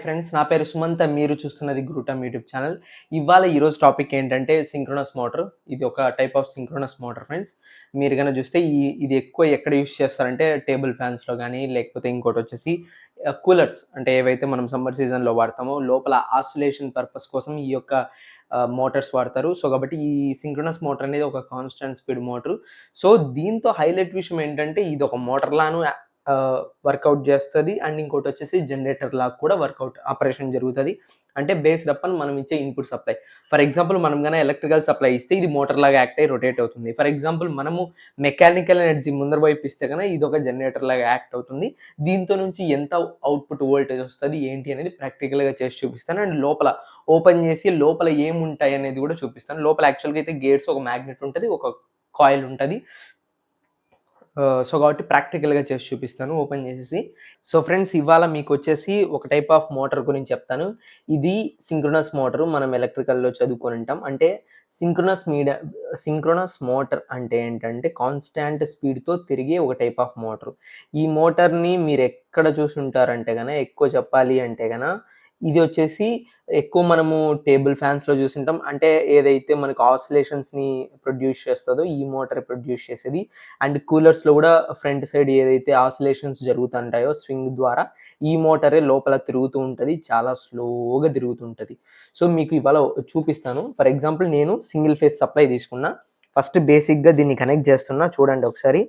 Friends, నా పేరు సుమంత్. మీరు చూస్తున్నది గ్రూటమ్ యూట్యూబ్ ఛానల్. ఈరోజు టాపిక్ ఏంటంటే సింక్రోనస్ మోటార్. ఇది ఒక type of synchronous motor friends. మీరు గనక చూస్తే ఇది ఎక్కువ ఎక్కడ యూజ్ చేస్తారంటే టేబుల్ ఫ్యాన్స్‌లో గానీ, లేకపోతే ఇంకోటొచ్చేసి కూలర్స్ అంటే ఏవైతే మనం సమ్మర్ సీజన్‌లో వాడతామో లోపల ఆసిలేషన్ పర్పస్ కోసం ఈ యొక్క మోటార్స్ వాడతారు. సో, కాబట్టి ఈ సింక్రోనస్ మోటార్ అనేది ఒక కాన్స్టాంట్ స్పీడ్ మోటార్. సో, దీంతో హైలైట్ విషయం ఏంటంటే ఇదొక మోటార్ లాను వర్కౌట్ చేస్తది. అండ్ ఇంకోటొచ్చేసి జనరేటర్ లాగా కూడా వర్కౌట్ ఆపరేషన్ జరుగుతది. అంటే బేస్డ్ అపాన్ మనం ఇచ్చే ఇన్‌పుట్ సప్లై. ఫర్ ఎగ్జాంపుల్ మనం గాన ఎలక్ట్రికల్ సప్లై ఇస్తే ఇది మోటార్ లాగా యాక్ట్ అయ్యి రొటేట్ అవుతుంది. ఫర్ ఎగ్జాంపుల్ మనము మెకానికల్ ఎనర్జీ ముందర వైపు ఇస్తే గన ఇదొక జనరేటర్ లాగా యాక్ట్ అవుతుంది. దీంతో నుంచి ఎంత అవుట్‌పుట్ వోల్టేజ్ వస్తది, ఏంటి అనేది ప్రాక్టికల్‌గా చేసి చూపిస్తాను. అండ్ లోపల ఓపెన్ చేసి లోపల ఏముంటాయి అనేది కూడా చూపిస్తాను. లోపల యాక్చువల్‌గా అయితే గేట్స్, ఒక మ్యాగ్నెట్ ఉంటది, ఒక కాయిల్ ఉంటది. సో, కాబట్టి ప్రాక్టికల్‌గా చేసి చూపిస్తాను ఓపెన్ చేసేసి. సో, ఫ్రెండ్స్ ఇవాళ మీకొచ్చేసి ఒక టైప్ ఆఫ్ మోటార్ గురించి చెప్తాను. ఇది సింక్రోనస్ మోటారు. మనం ఎలక్ట్రికల్‌లో చదువుకొనుంటాం. అంటే సింక్రోనస్ మోటార్ అంటే ఏంటంటే కాన్స్టాంట్ స్పీడ్‌తో తిరిగే ఒక టైప్ ఆఫ్ మోటారు. ఈ మోటార్‌ని మీరెక్కడ చూసుంటారంటే ఎక్కువ చెప్పాలి అంటే ఇది వచ్చేసి ఎక్కువ మనము టేబుల్ ఫ్యాన్స్‌లో చూసుంటాం. అంటే ఏదైతే మనకు ఆసిలేషన్స్‌ని ప్రొడ్యూస్ చేస్తదో ఈ మోటార్ ప్రొడ్యూస్ చేసేది. అండ్ కూలర్స్‌లో కూడా ఫ్రంట్ సైడ్ ఏదైతే ఆసిలేషన్స్ జరుగుతుంటాయో స్వింగ్ ద్వారా ఈ మోటారే లోపల తిరుగుతూ ఉంటది. చాలా స్లోగా తిరుగుతుంటది. సో, మీకు ఇవాళ చూపిస్తాను. ఫర్ ఎగ్జాంపుల్ నేను సింగిల్ ఫేజ్ సప్లై తీసుకున్నా. ఫస్ట్ బేసిక్‌గా దీన్ని కనెక్ట్ చేస్తున్నా చూడండి ఒకసారి.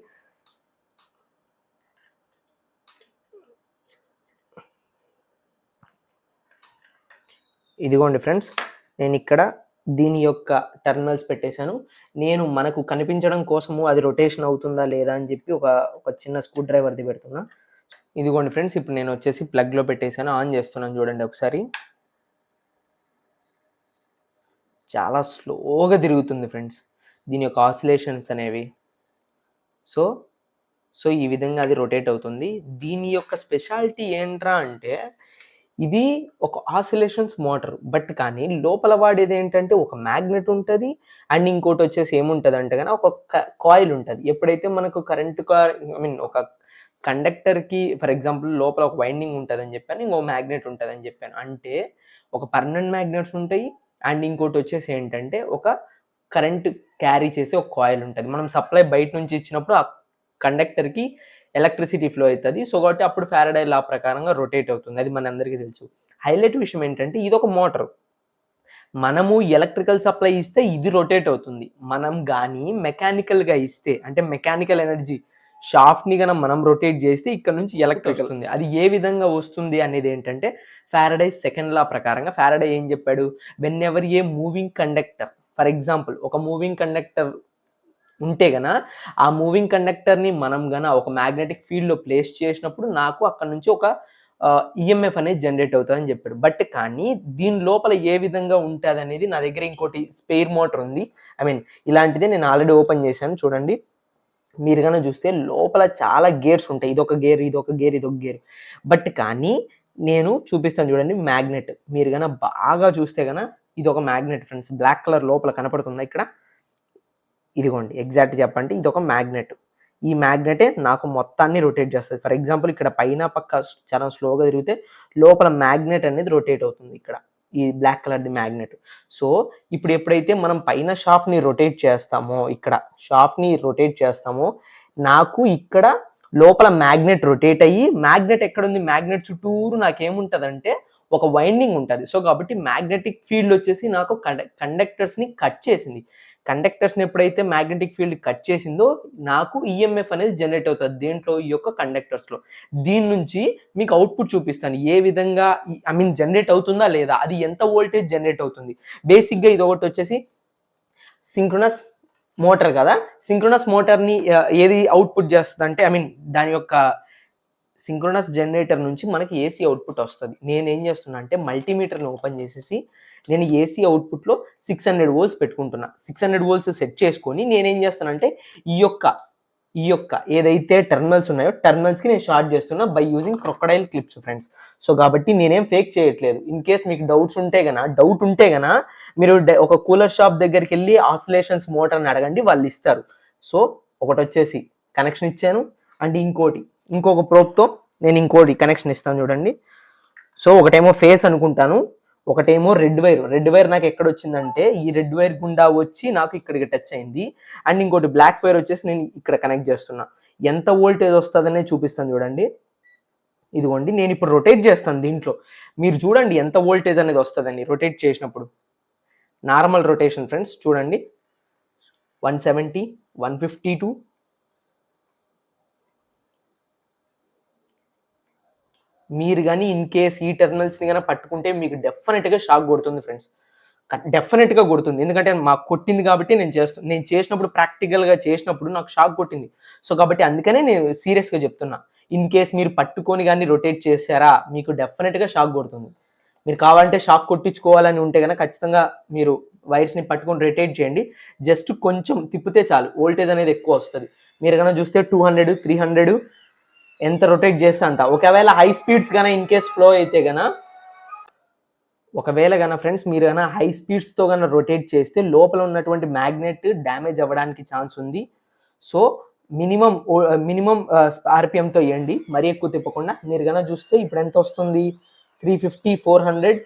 ఇదిగోండి ఫ్రెండ్స్, నేనిక్కడ దీని యొక్క టెర్మినల్స్ పెట్టేశాను. మనకు కనిపించడం కోసము అది రొటేషన్ అవుతుందా లేదా అని చెప్పి ఒక చిన్న స్క్రూ డ్రైవర్‌ది పెడుతున్నా. ఇదిగోండి ఫ్రెండ్స్, ఇప్పుడు నేను వచ్చేసి ప్లగ్‌లో పెట్టేశాను. ఆన్ చేస్తున్నాను చూడండి ఒకసారి. చాలా స్లోగా తిరుగుతుంది ఫ్రెండ్స్ దీని యొక్క ఆసిలేషన్స్ అనేవి. సో, ఈ విధంగా అది రొటేట్ అవుతుంది. దీని యొక్క స్పెషాలిటీ ఏంట్రా అంటే ఇది ఒక ఆసిలేషన్స్ మోటార్. బట్ కానీ లోపల వాడేదేంటంటే ఒక మ్యాగ్నెట్ ఉంటది. అండ్ ఇంకోటొచ్చేసి ఏముంటదంటే ఒక కాయిల్ ఉంటది. ఎప్పుడైతే మనకు ఒక కండక్టర్‌కి ఫర్ ఎగ్జాంపుల్ లోపల ఒక వైండింగ్ ఉంటదని చెప్పాను. ఇంకో మ్యాగ్నెట్ ఉంటదని చెప్పాను. అంటే ఒక పర్మనెంట్ మ్యాగ్నెట్స్ ఉంటాయి. అండ్ ఇంకోటొచ్చేసి ఏంటంటే ఒక కరెంట్ క్యారీ చేసే ఒక కాయిల్ ఉంటది. మనం సప్లై బయట నుంచి ఇచ్చినప్పుడు ఆ కండక్టర్‌కి ఎలక్ట్రిసిటీ ఫ్లో అవుతుంది. సో, కాబట్టి అప్పుడు ఫారడే లా ప్రకారంగా రొటేట్ అవుతుంది. అది మనందరికీ తెలుసు. హైలైట్ విషయం ఏంటంటే ఇదొక మోటార్. మనము ఎలక్ట్రికల్ సప్లై ఇస్తే ఇది రొటేట్ అవుతుంది. మనం గాని మెకానికల్‌గా ఇస్తే అంటే మెకానికల్ ఎనర్జీ షాఫ్ట్‌ని మనం రొటేట్ చేస్తే ఇక్కడ నుంచి ఎలక్ట్రికల్ వస్తుంది. అది ఏ విధంగా వస్తుంది అనేది ఏంటంటే ఫారడేస్ సెకండ్ లా ప్రకారంగా ఫారడే ఏం చెప్పాడు? When ever A moving conductor, for example ఒక మూవింగ్ కండక్టర్ ఉంటే ఆ మూవింగ్ కండక్టర్‌ని మనం ఒక మ్యాగ్నెటిక్ ఫీల్డ్‌లో ప్లేస్ చేసినప్పుడు నాకు అక్కడి నుంచి ఒక ఈఎంఎఫ్ అనేది జనరేట్ అవుతుందని చెప్పాడు. బట్ కానీ దీని లోపల ఏ విధంగా ఉంటదనేది నా దగ్గర ఇంకోటి స్పేర్ మోటార్ ఉంది. ఇలాంటిదే నేను ఆల్రెడీ ఓపెన్ చేశాను చూడండి. మీరు చూస్తే లోపల చాలా గేర్స్ ఉంటాయి. ఇదొక గేర్, ఇదొక గేర్, ఇదొక గేర్. బట్ కానీ నేను చూపిస్తాను చూడండి మ్యాగ్నెట్. మీరు బాగా చూస్తే ఇదొక మ్యాగ్నెట్ ఫ్రెండ్స్. బ్లాక్ కలర్ లోపల కనపడుతుందా ఇక్కడ? ఇదిగోండి ఎగ్జాక్ట్ చెప్పండి ఇదొక మ్యాగ్నెట్. ఈ మ్యాగ్నెటే నాకు మొత్తాన్ని రొటేట్ చేస్తది. ఫర్ ఎగ్జాంపుల్ ఇక్కడ పైన పక్క చాలా స్లోగా తిరిగితే లోపల మ్యాగ్నెట్ అనేది రొటేట్ అవుతుంది ఇక్కడ. ఈ బ్లాక్ కలర్‌ది మ్యాగ్నెట్. సో, ఇప్పుడు ఎప్పుడైతే మనం పైన షాఫ్ట్‌ని రొటేట్ చేస్తామో, ఇక్కడ షాఫ్ట్‌ని రొటేట్ చేస్తామో, నాకు ఇక్కడ లోపల మ్యాగ్నెట్ రొటేట్ అయ్యి మ్యాగ్నెట్ ఎక్కడుంది? మ్యాగ్నెట్ చుట్టూరు నాకేముంటదంటే ఒక వైండింగ్ ఉంటది. సో, కాబట్టి మ్యాగ్నెటిక్ ఫీల్డ్ వచ్చేసి నాకు కండక్టర్స్‌ని కట్ చేసింది. కండక్టర్స్‌ని ఎప్పుడైతే మ్యాగ్నెటిక్ ఫీల్డ్ కట్ చేసిందో నాకు ఈఎంఎఫ్ అనేది జనరేట్ అవుతది. దేంట్లో? ఈ యొక్క కండక్టర్స్‌లో. దీని నుంచి మీకు అవుట్‌పుట్ చూపిస్తాను. ఏ విధంగా జనరేట్ అవుతుందా లేదా? అది ఎంత వోల్టేజ్ జనరేట్ అవుతుంది? బేసిక్‌గా ఇదొకటొచ్చేసి సింక్రోనస్ మోటార్ కదా! సింక్రోనస్ మోటార్‌ని ఏది అవుట్‌పుట్ చేస్తదంటే దాని యొక్క సింక్రోనస్ జనరేటర్ నుంచి మనకి ఏసీ అవుట్‌పుట్ వస్తది. నేనేం చేస్తున్నా అంటే మల్టీమీటర్‌ని ఓపెన్ చేసేసి నేను ఏసీ అవుట్‌పుట్‌లో 600 వోల్ట్స్ పెట్టుకుంటున్నా. 600 వోల్ట్స్ సెట్ చేసుకొని నేనేం చేస్తానంటే ఈ యొక్క ఏదైతే టెర్మినల్స్ ఉన్నాయో టెర్మినల్స్‌కి నేను షార్ట్ చేస్తున్నా by using crocodile clips friends. So, కాబట్టి నేనేం ఫేక్ చేయట్లేదు. ఇన్ కేస్ మీకు డౌట్ ఉంటే మీరు ఒక కూలర్ షాప్ దగ్గరికెళ్ళి ఆసిలేషన్స్ మోటార్‌ని అడగండి వాళ్ళు ఇస్తారు. సో, ఒకటొచ్చేసి కనెక్షన్ ఇచ్చాను. అండ్ ఇంకొక ప్రోబ్‌తో నేను ఇంకోటి కనెక్షన్ ఇస్తాను చూడండి. సో ఒకటేమో ఫేస్ అనుకుంటాను, ఒకటేమో రెడ్ వైర్ నాకు ఎక్కడ వచ్చిందంటే ఈ రెడ్ వైర్ గుండా వచ్చి నాకు ఇక్కడికి టచ్ అయింది. అండ్ ఇంకోటి బ్లాక్ వైర్ వచ్చేసి నేను ఇక్కడ కనెక్ట్ చేస్తున్నా. ఎంత వోల్టేజ్ వస్తుందనే చూపిస్తాను చూడండి. ఇదిగోండి నేను ఇప్పుడు రొటేట్ చేస్తాను దీంట్లో, మీరు చూడండి ఎంత వోల్టేజ్ అనేది వస్తుందని రొటేట్ చేసినప్పుడు. నార్మల్ రొటేషన్ ఫ్రెండ్స్ చూడండి, 170, 152, మీరు కానీ ఇన్ కేస్ ఈ టెర్మినల్స్ని కానీ పట్టుకుంటే మీకు డెఫినెట్గా షాక్ కొడుతుంది ఫ్రెండ్స్, డెఫినెట్గా కొడుతుంది. ఎందుకంటే మాకు కొట్టింది కాబట్టి నేను చేసినప్పుడు ప్రాక్టికల్గా చేసినప్పుడు నాకు షాక్ కొట్టింది. సో కాబట్టి అందుకనే నేను సీరియస్గా చెప్తున్నా, ఇన్ కేస్ మీరు పట్టుకొని కానీ రొటేట్ చేశారా మీకు డెఫినెట్గా షాక్ కొడుతుంది. మీరు కావాలంటే షాక్ కొట్టించుకోవాలని ఉంటే కనుక ఖచ్చితంగా మీరు వైర్స్ని పట్టుకొని రొటేట్ చేయండి. జస్ట్ కొంచెం తిప్పితే చాలు, వోల్టేజ్ అనేది ఎక్కువ వస్తుంది. మీరు కనుక చూస్తే 200, 300 ఎంత రొటేట్ చేస్తే అంత. ఒకవేళ high speeds Gaana in case flow అయితే గానా, ఒకవేళ గానా ఫ్రెండ్స్ మీరు గానా హై స్పీడ్స్తో గానా రొటేట్ చేస్తే లోపల ఉన్నటువంటి మ్యాగ్నెట్ డ్యామేజ్ అవ్వడానికి ఛాన్స్ ఉంది. సో మినిమం ఆర్పిఎంతో వేయండి, మరీ ఎక్కువ తిప్పకుండా. మీరు గానా చూస్తే ఇప్పుడు ఎంత వస్తుంది, 350, 400,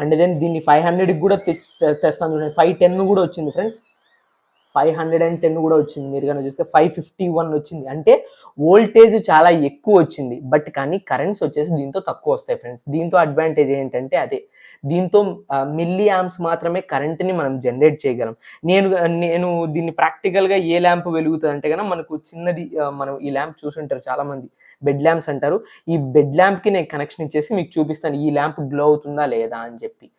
అండ్ దెన్ దీన్ని 500కి కూడా తెస్తాను చూడండి. 510 కూడా వచ్చింది ఫ్రెండ్స్, 510 కూడా వచ్చింది. మీరు కనుక చూస్తే 551 వచ్చింది. అంటే వోల్టేజ్ చాలా ఎక్కువ వచ్చింది, బట్ కానీ కరెంట్స్ వచ్చేసి దీంతో తక్కువ వస్తాయి ఫ్రెండ్స్. దీంతో అడ్వాంటేజ్ ఏంటంటే అదే, దీంతో మిల్లీ యాంప్స్ మాత్రమే కరెంట్ని మనం జనరేట్ చేయగలం. నేను దీన్ని ప్రాక్టికల్గా ఏ ల్యాంప్ వెలుగుతుంది అంటే కనుక మనకు చిన్నది, మనం ఈ ల్యాంప్ చూసుంటారు చాలామంది, బెడ్ ల్యాంప్స్ అంటారు. ఈ బెడ్ ల్యాంప్కి నేను కనెక్షన్ ఇచ్చేసి మీకు చూపిస్తాను ఈ ల్యాంప్ గ్లో అవుతుందా లేదా అని చెప్పి.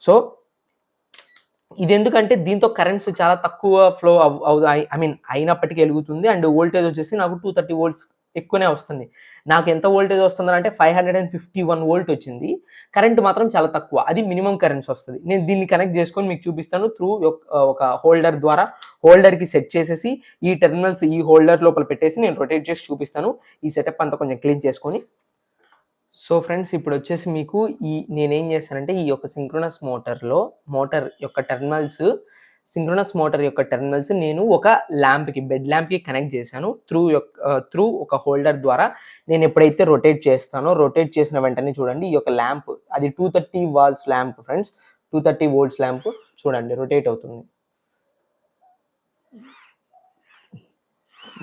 సో ఇది ఎందుకంటే దీంతో కరెంట్స్ చాలా తక్కువ ఫ్లో అయినప్పటికీ వెలుగుతుంది. అండ్ వోల్టేజ్ వచ్చేసి నాకు 230 volts ఎక్కువనే వస్తుంది. నాకు ఎంత వోల్టేజ్ వస్తుందంటే 551 volt వచ్చింది. కరెంట్ మాత్రం చాలా తక్కువ, అది మినిమం కరెంట్స్ వస్తుంది. నేను దీన్ని కనెక్ట్ చేసుకొని మీకు చూపిస్తాను త్రూ ఒక హోల్డర్ ద్వారా. హోల్డర్కి సెట్ చేసేసి ఈ టెర్మినల్స్ ఈ హోల్డర్ లోపల పెట్టేసి నేను రొటేట్ చేసి చూపిస్తాను. ఈ సెటప్ అంతా కొంచెం క్లీన్ చేసుకొని. సో ఫ్రెండ్స్ ఇప్పుడు వచ్చేసి మీకు నేనేం చేశానంటే ఈ యొక్క సింక్రోనస్ మోటార్ యొక్క టెర్మినల్స్ నేను ఒక ల్యాంప్కి, బెడ్ ల్యాంప్కి కనెక్ట్ చేశాను త్రూ ఒక హోల్డర్ ద్వారా. నేను ఎప్పుడైతే రొటేట్ చేసిన వెంటనే చూడండి ఈ యొక్క ల్యాంప్, అది 230 volts lamp friends, 230 volts lamp చూడండి రొటేట్ అవుతుంది.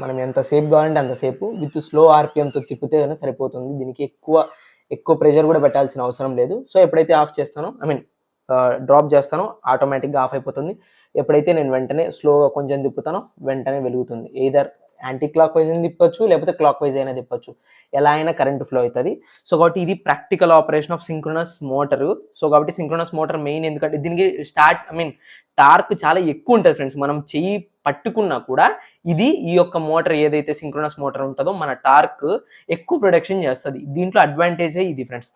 మనం ఎంతసేపు కావాలంటే అంతసేపు విత్ స్లో ఆర్పిఎంతో తిప్పితే కానీ సరిపోతుంది. దీనికి ఎక్కువ ప్రెషర్ కూడా పెట్టాల్సిన అవసరం లేదు. సో ఎప్పుడైతే ఆఫ్ చేస్తానో డ్రాప్ చేస్తానో ఆటోమేటిక్గా ఆఫ్ అయిపోతుంది. ఎప్పుడైతే నేను వెంటనే స్లోగా కొంచెం తిప్పుతానో వెంటనే వెలుగుతుంది. ఎయిదర్ యాంటీ క్లాక్ వైజ్ అయినా తిప్పచ్చు, లేకపోతే క్లాక్ వైజ్ అయినా తిప్పచ్చు, ఎలా అయినా కరెంట్ ఫ్లో అవుతుంది. సో కాబట్టి ఇది practical operation of synchronous motor. So కాబట్టి సింక్రోనస్ మోటార్ మెయిన్ ఎందుకంటే దీనికి టార్క్ చాలా ఎక్కువ ఉంటుంది ఫ్రెండ్స్. మనం చెయ్యి పట్టుకున్నా కూడా ఈ యొక్క మోటార్ ఏదైతే సింక్రోనస్ మోటార్ ఉంటుందో మన టార్క్ ఎక్కువ ప్రొడక్షన్ చేస్తుంది. దీంట్లో అడ్వాంటేజే ఇది ఫ్రెండ్స్.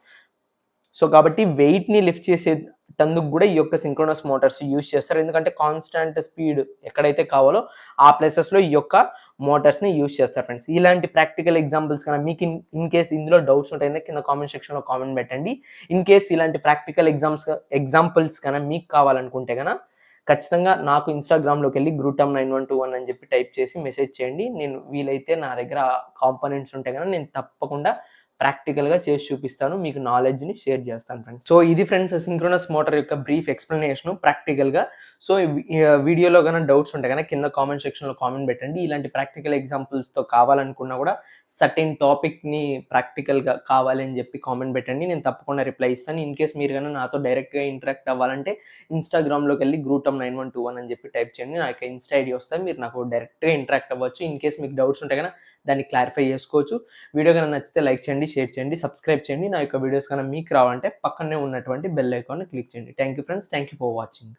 సో కాబట్టి వెయిట్ని లిఫ్ట్ చేసేటందుకు కూడా ఈ యొక్క సింక్రోనస్ మోటార్స్ యూజ్ చేస్తారు. ఎందుకంటే కాన్స్టాంట్ స్పీడ్ ఎక్కడైతే కావాలో ఆ ప్లేసెస్లో ఈ యొక్క మోటార్స్ని యూజ్ చేస్తారు ఫ్రెండ్స్. ఇలాంటి ప్రాక్టికల్ ఎగ్జాంపుల్స్ కన్నా మీకు ఇన్ కేస్ ఇందులో డౌట్స్ ఉంటాయి కింద కామెంట్ సెక్షన్లో కామెంట్ పెట్టండి. ఇన్ కేస్ ఇలాంటి ప్రాక్టికల్ ఎగ్జాంపుల్స్ కన్నా మీకు కావాలనుకుంటే కన్నా ఖచ్చితంగా నాకు ఇన్స్టాగ్రామ్లోకి వెళ్ళి GRUTAM9121 అని చెప్పి టైప్ చేసి మెసేజ్ చేయండి. నేను వీలైతే నా దగ్గర కాంపోనెంట్స్ ఉంటే కనుక నేను తప్పకుండా ప్రాక్టికల్గా చేసి చూపిస్తాను, మీకు నాలెడ్జ్ని షేర్ చేస్తాను ఫ్రెండ్స్. సో ఇది ఫ్రెండ్స్ సింక్రోనస్ మోటార్ యొక్క బ్రీఫ్ ఎక్స్ప్లెనేషన్ ప్రాక్టికల్గా. సో వీడియోలో కన్నా డౌట్స్ ఉంటే కనుక కింద కామెంట్ సెక్షన్లో కామెంట్ పెట్టండి. ఇలాంటి ప్రాక్టికల్ ఎగ్జాంపుల్స్తో కావాలనుకున్నా కూడా సర్టెన్ టాపిక్ని ప్రాక్టికల్గా కావాలి అని చెప్పి కామెంట్ పెట్టండి, నేను తప్పకుండా రిప్లై ఇస్తాను. ఇన్ కేస్ మీరు కన్నా నాతో డైరెక్ట్గా ఇంటరాక్ట్ అవ్వాలంటే ఇన్స్టాగ్రామ్లోకి వెళ్ళి GRUTAM9121 అని చెప్పి టైప్ చేయండి, నాకు ఇన్స్టా ఐడి వస్తుంది, మీరు నాకు డైరెక్ట్గా ఇంటరాక్ట్ అవ్వచ్చు. ఇన్ కేస్ మీకు డౌట్స్ ఉంటే కన్నా దాన్ని క్లారిఫై చేసుకోవచ్చు. వీడియో కన్నా నచ్చితే లైక్ చేయండి, షేర్ చేయండి, సబ్స్క్రైబ్ చేయండి. నా యొక్క వీడియోస్ కన్నా మీకు రావాలంటే పక్కనే ఉన్నటువంటి బెల్ ఐకాన్ని క్లిక్ చేయండి. Thank you friends, thank you for watching.